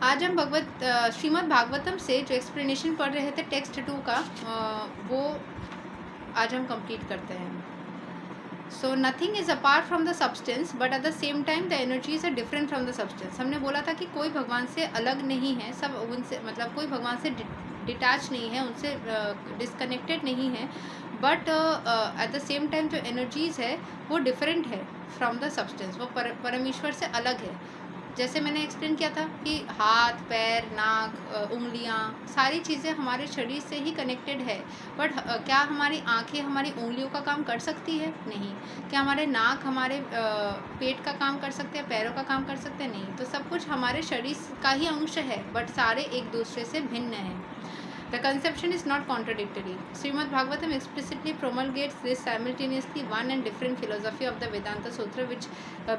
आज हम श्रीमद् भागवतम से जो एक्सप्लेनेशन पढ़ रहे थे टेक्स्ट 2 का, वो आज हम कंप्लीट करते हैं। So nothing is apart from the substance but at the same time the energies are different from the substance. हमने बोला था कि कोई भगवान से अलग नहीं है, सब उनसे मतलब कोई भगवान से डिटैच नहीं है, उनसे डिस्कनेक्टेड नहीं है, but at the same time जो एनर्जीज़ है वो डिफरेंट है फ्रॉम द सब्सटेंस, वो परमेश्वर से अलग है। जैसे मैंने एक्सप्लेन किया था कि हाथ, पैर, नाक, उंगलियां, सारी चीज़ें हमारे शरीर से ही कनेक्टेड है, बट क्या हमारी आंखें हमारी उंगलियों का काम कर सकती है? नहीं। क्या हमारे नाक हमारे पेट का काम कर सकते हैं, पैरों का काम कर सकते हैं? नहीं। तो सब कुछ हमारे शरीर का ही अंश है, बट सारे एक दूसरे से भिन्न हैं। The conception is not contradictory. Srimad Bhagavatam explicitly promulgates this simultaneously one and different philosophy of the Vedanta Sutra, which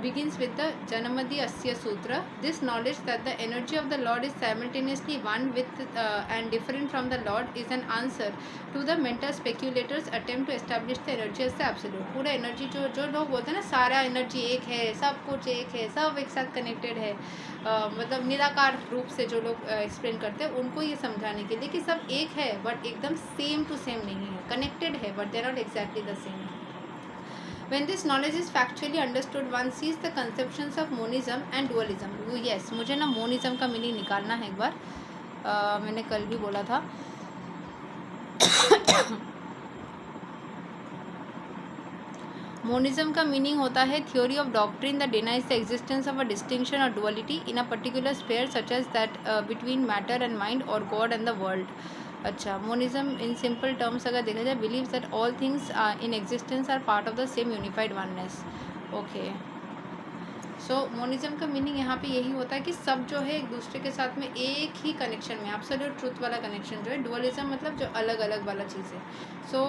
begins with the Janamadi Asya Sutra. This knowledge that the energy of the Lord is simultaneously one with and different from the Lord is an answer to the mental speculators' attempt to establish the energy as the absolute. पूरा energy जो लोग बोलते हैं ना, सारा energy एक है, सब कुछ एक है, सब एक साथ कनेक्टेड है, मतलब निराकार रूप से जो लोग एक्सप्लेन करते हैं, उनको ये समझाने के लिए कि सब एक है बट एकदम सेम टू सेम नहीं है, कनेक्टेड है but they are not exactly the same. When this knowledge is factually understood, one sees the conceptions of monism and dualism. Yes, मुझे ना मोनिज्म का मीनिंग निकालना है एक बार, मैंने कल भी बोला था। मोनिज्म का मीनिंग होता है theory of doctrine that denies the existence of a distinction or duality in a particular sphere such as that between matter and mind or God and the world. अच्छा, मोनिज्म इन सिंपल टर्म्स अगर देखा जाए, believe that all things in existence are part of the same unified oneness. Okay, so monism का meaning यहाँ पे यही होता है कि सब जो है एक दूसरे के साथ में एक ही कनेक्शन में, एब्सोल्यूट ट्रुथ वाला कनेक्शन जो है। डुअलिज्म मतलब जो अलग अलग वाला चीज़ है। सो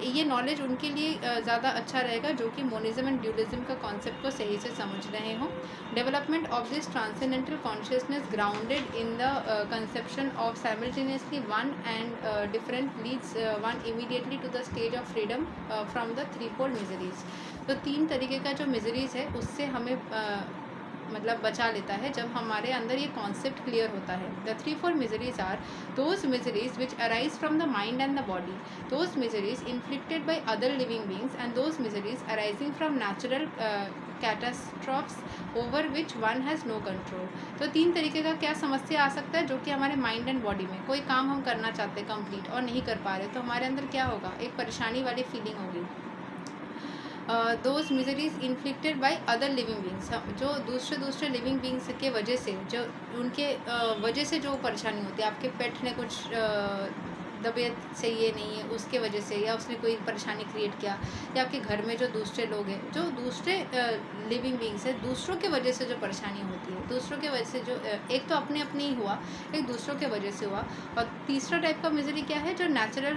ये नॉलेज उनके लिए ज़्यादा अच्छा रहेगा जो कि मोनिज्म एंड ड्यूलिज्म का कॉन्सेप्ट को सही से समझ रहे हों। Development of this transcendental consciousness grounded in the conception of simultaneously one and different leads one immediately to the stage of freedom from the threefold miseries. तो 3 तरीके का जो मिजरीज है उससे हमें मतलब बचा लेता है जब हमारे अंदर ये कॉन्सेप्ट क्लियर होता है। The 3 4 miseries are those miseries which arise from the mind and the body, those miseries inflicted by other living beings and those miseries arising from natural catastrophes over which one has no control. तो 3 तरीके का क्या समस्या आ सकता है जो कि हमारे माइंड एंड बॉडी में, कोई काम हम करना चाहते हैं कंप्लीट और नहीं कर पा रहे, तो हमारे अंदर क्या होगा, एक परेशानी वाली फीलिंग होगी। Those miseries inflicted by other living beings, जो दूसरे लिविंग बींग्स के वजह से, जो उनके वजह से जो परेशानी होती है, आपके पेट ने कुछ तबीयत सही है नहीं है उसके वजह से, या उसने कोई परेशानी क्रिएट किया, या आपके घर में जो दूसरे लोग हैं, जो दूसरे लिविंग बींग्स है, दूसरों के वजह से जो परेशानी होती है, दूसरों के वजह से जो एक तो अपने अपने ही हुआ, एक दूसरों के वजह से हुआ। और तीसरा टाइप का मिजरी क्या है, जो natural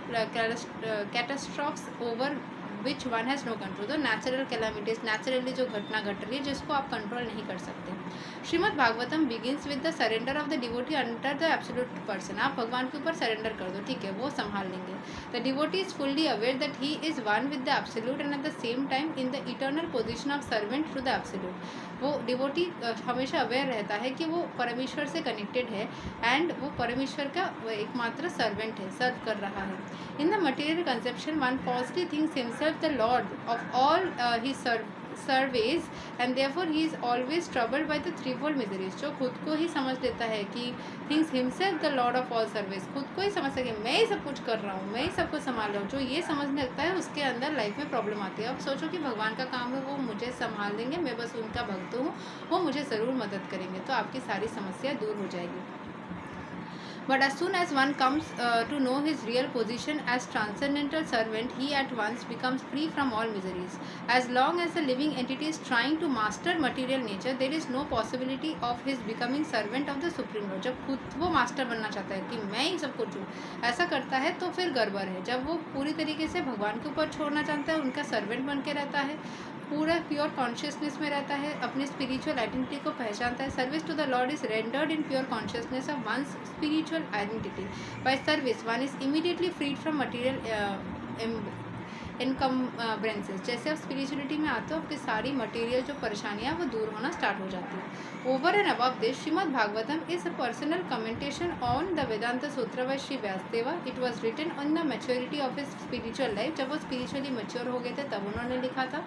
catastrophes over which one has no control. तो नेचुरल कैलामिटीज, नेचुरली जो घटना घट रही है जिसको आप कंट्रोल नहीं कर सकते। Shrimad Bhagavatam begins with the surrender of the devotee under the absolute person. आप भगवान के ऊपर सरेंडर कर दो, ठीक है, वो संभाल लेंगे। The devotee is fully aware that he is one with the absolute and at the same time in the eternal position of servant to the absolute. वो डिवोटी हमेशा अवेयर रहता है कि वो परमेश्वर से कनेक्टेड है एंड वो परमेश्वर का एकमात्र सर्वेंट है, सर्व कर रहा है। In the material conception one falsely thinks himself the Lord of all his surveys and therefore he is always troubled by the threefold miseries। जो खुद को ही समझ लेता है कि thinks himself the Lord of all surveys, खुद को ही समझता है कि मैं ही सब कुछ कर रहा हूँ, मैं ही सब कुछ संभाल रहा हूँ, जो ये समझने लगता है उसके अंदर लाइफ में प्रॉब्लम आती है। अब सोचो कि भगवान का काम है, वो मुझे संभाल देंगे, मैं बस उनका भक्त हूँ, वो मुझे ज़रूर मदद करेंगे, तो आपकी सारी समस्या दूर हो जाएगी। But as soon as one comes to know his real position as transcendental servant, he at once becomes free from all miseries. As long as the living entity is trying to master material nature, there is no possibility of his becoming servant of the Supreme Lord. जब खुद वो master बनना चाहता है कि मैं ही सब कुछ हूँ, ऐसा करता है तो फिर गड़बड़ है। जब वो पूरी तरीके से भगवान के ऊपर छोड़ना चाहता है, उनका सर्वेंट बन के रहता है, पूरा प्योर कॉन्शियसनेस में रहता है, अपने स्पिरिचुअल आइडेंटिटी को पहचानता है। Service to the Lord is rendered in pure consciousness of one's spiritual identity. By service one is immediately freed from material encumbrances. जैसे आप स्पिरिचुअलिटी में आते हो आपकी सारी मटेरियल जो परेशानियाँ वो दूर होना स्टार्ट हो जाती है। Over and above this Shrimad Bhagavatam is a personal commentation on the Vedanta Sutra by Shri Vyasadeva. It was written on the maturity of his spiritual life. जब वो स्पिरिचुअली मैच्योर हो गए थे तब उन्होंने लिखा था।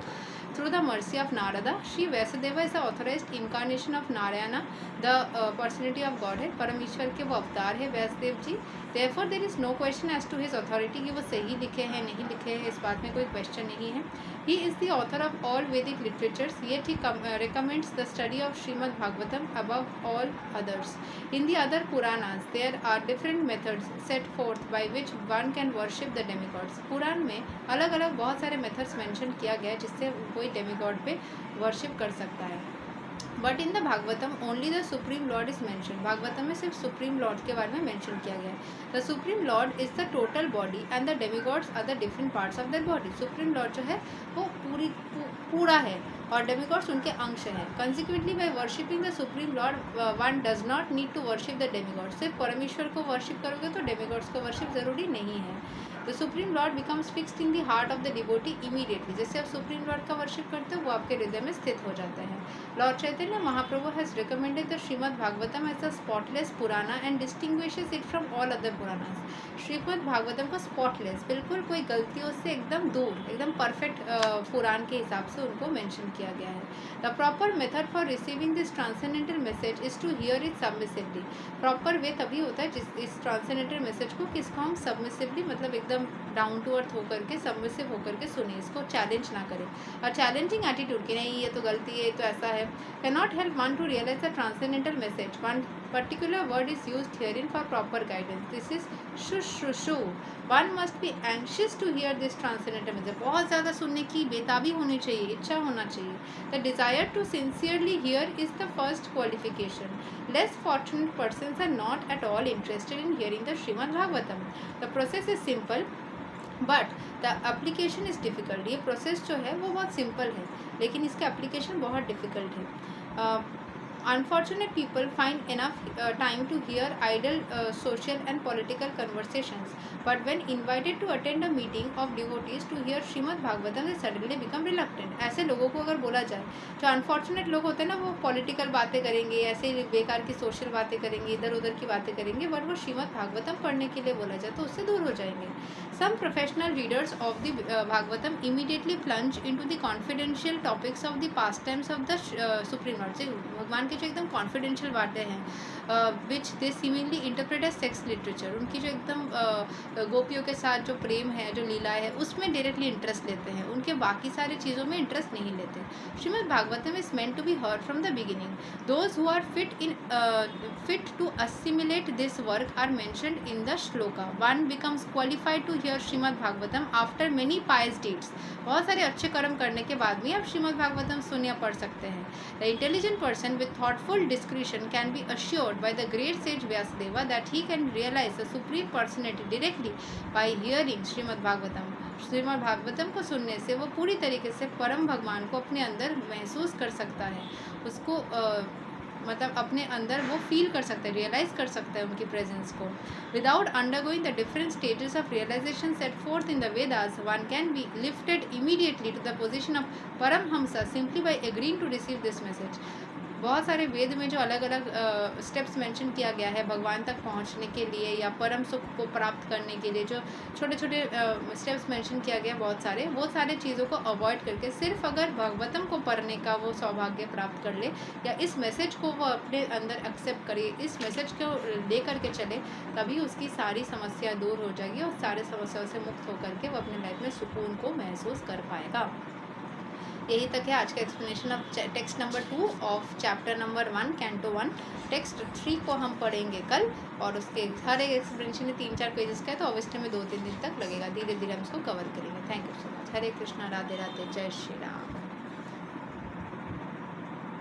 Through the mercy of Narada Shri Vyasadeva is the authorised incarnation of Narayana the personality of God है। परमेश्वर के वो अवतार है Vyasadev ji. Therefore there is no question as to his authority कि वो सही लिखे हैं नहीं लिखे हैं, इस बात में कोई क्वेश्चन नहीं है। He is the author of all Vedic literatures, yet he recommends the study of Srimad Bhagavatam above all others. In the other Puranas, there are different methods set forth by which one can worship the demigods. पुराण में अलग अलग बहुत सारे methods mention किया गया है जिससे कोई डेमीगॉड पे वर्शिप कर सकता है। But in the Bhagavatam only the supreme lord is mention. Bhagavatam में सिर्फ सुप्रीम लॉर्ड के बारे में मेंशन किया गया है। The supreme lord is the total body and the demigods are the different parts of that body. Supreme lord जो है वो पूरा है और डेमीगॉड्स उनके अंश हैं। Consequently by worshipping the supreme lord one does not need to worship the demigods. सिर्फ परमेश्वर को वर्शिप करोगे तो डेमीगॉड्स को वर्शिप जरूरी नहीं है। The supreme Lord becomes fixed in the heart of the devotee immediately. जैसे आप सुप्रीम लॉर्ड का वर्शिप करते हो वो आपके हृदय में स्थित हो जाते हैं। Lord Chaitanya Mahaprabhu has recommended the Shrimad Bhagavatam as a spotless Purana and distinguishes it from all other Puranas. Shrimad Bhagavatam को स्पॉटलेस, बिल्कुल कोई गलतियों से एकदम दूर, एकदम परफेक्ट पुराण के हिसाब से उनको मेंशन किया गया है। The proper method for receiving this transcendental message is to hear it submissively. Proper way तभी होता है जिस इस ट्रांसेंडेंटल मैसेज को किसको हम सबमिसिवली मतलब एकदम डाउन टू अर्थ होकर के सबमिसिव होकर के सुने, इसको चैलेंज ना करें। और चैलेंजिंग एटीट्यूड कि नहीं ये तो गलती है, ये तो ऐसा है, can not help one to realise the transcendental message. One particular word is used herein for proper guidance. This is shushushu. One must be anxious to hear this transcendental message. बहुत ज़्यादा सुनने की बेताबी होनी चाहिए, इच्छा होना चाहिए। The desire to sincerely hear is the first qualification. Less fortunate persons are not at all interested in hearing the Srimad Bhagavatam. The process is simple but the application is difficult. ये process जो है वो बहुत simple है लेकिन इसका application बहुत difficult है। Unfortunate people find enough time to hear idle social and political conversations, but when invited to attend a meeting of devotees to hear Srimad Bhagavatam, they suddenly become reluctant. ऐसे लोगों को अगर बोला जाए, जो unfortunate लोग होते हैं ना, वो पॉलिटिकल बातें करेंगे, ऐसे बेकार की सोशल बातें करेंगे, इधर उधर की बातें करेंगे, बट वो श्रीमद् भागवतम पढ़ने के लिए बोला जाए तो उससे दूर हो जाएंगे। Some professional readers of the Bhagavatam immediately plunge into the confidential topics of the pastimes of the Supreme Lord। भगवान के जो एकदम कॉन्फिडेंशियल बातें हैं which they seemingly interpret as sex literature. उनकी जो एकदम गोपियों के साथ जो प्रेम है, जो लीला है, उसमें डायरेक्टली इंटरेस्ट लेते हैं, उनके बाकी सारे चीज़ों में इंटरेस्ट नहीं लेते। Shrimad Bhagavatam is meant to be heard from the beginning. Those who are fit to assimilate this work are mentioned in the shloka. One becomes qualified to hear Shrimad Bhagavatam after many pious deeds. बहुत सारे अच्छे कर्म करने के बाद भी आप श्रीमद् भागवतम सुन या पढ़ सकते हैं। The intelligent person with thoughtful discretion can be assured by the great sage Vyasadeva that he can realize the supreme personality directly by hearing Srimad Bhagavatam। Shrimad Bhagavatam को सुनने से वो पूरी तरीके से परम भगवान को अपने अंदर महसूस कर सकता है, उसको मतलब अपने अंदर वो फील कर सकता है, रियलाइज़ कर सकता है उनकी प्रेजेंस को। Without undergoing the different stages of realisation set forth in the Vedas, one can be lifted immediately to the position of paramahamsa simply by agreeing to receive this message. बहुत सारे वेद में जो अलग अलग स्टेप्स मेंशन किया गया है भगवान तक पहुंचने के लिए या परम सुख को प्राप्त करने के लिए, जो छोटे छोटे स्टेप्स मेंशन किया गया बहुत सारे, वो सारे चीज़ों को अवॉइड करके सिर्फ अगर भागवतम को पढ़ने का वो सौभाग्य प्राप्त कर ले या इस मैसेज को वो अपने अंदर एक्सेप्ट करे, इस मैसेज को ले करके चले, तभी उसकी सारी समस्या दूर हो जाएगी और सारे समस्याओं से मुक्त होकर के वो अपने लाइफ में सुकून को महसूस कर पाएगा। यही तक है आज का explanation of text number 2 of chapter number 1 canto 1। Text 3 को हम पढ़ेंगे कल और उसके हर एक एक्सप्लेनेशन में 3-4 पेजेस का है, तो ऑब्वियसली में 2-3 दिन तक लगेगा, धीरे धीरे हम इसको कवर करेंगे। Thank you so much. Hare Krishna, Radhe Radhe, जय श्री राम।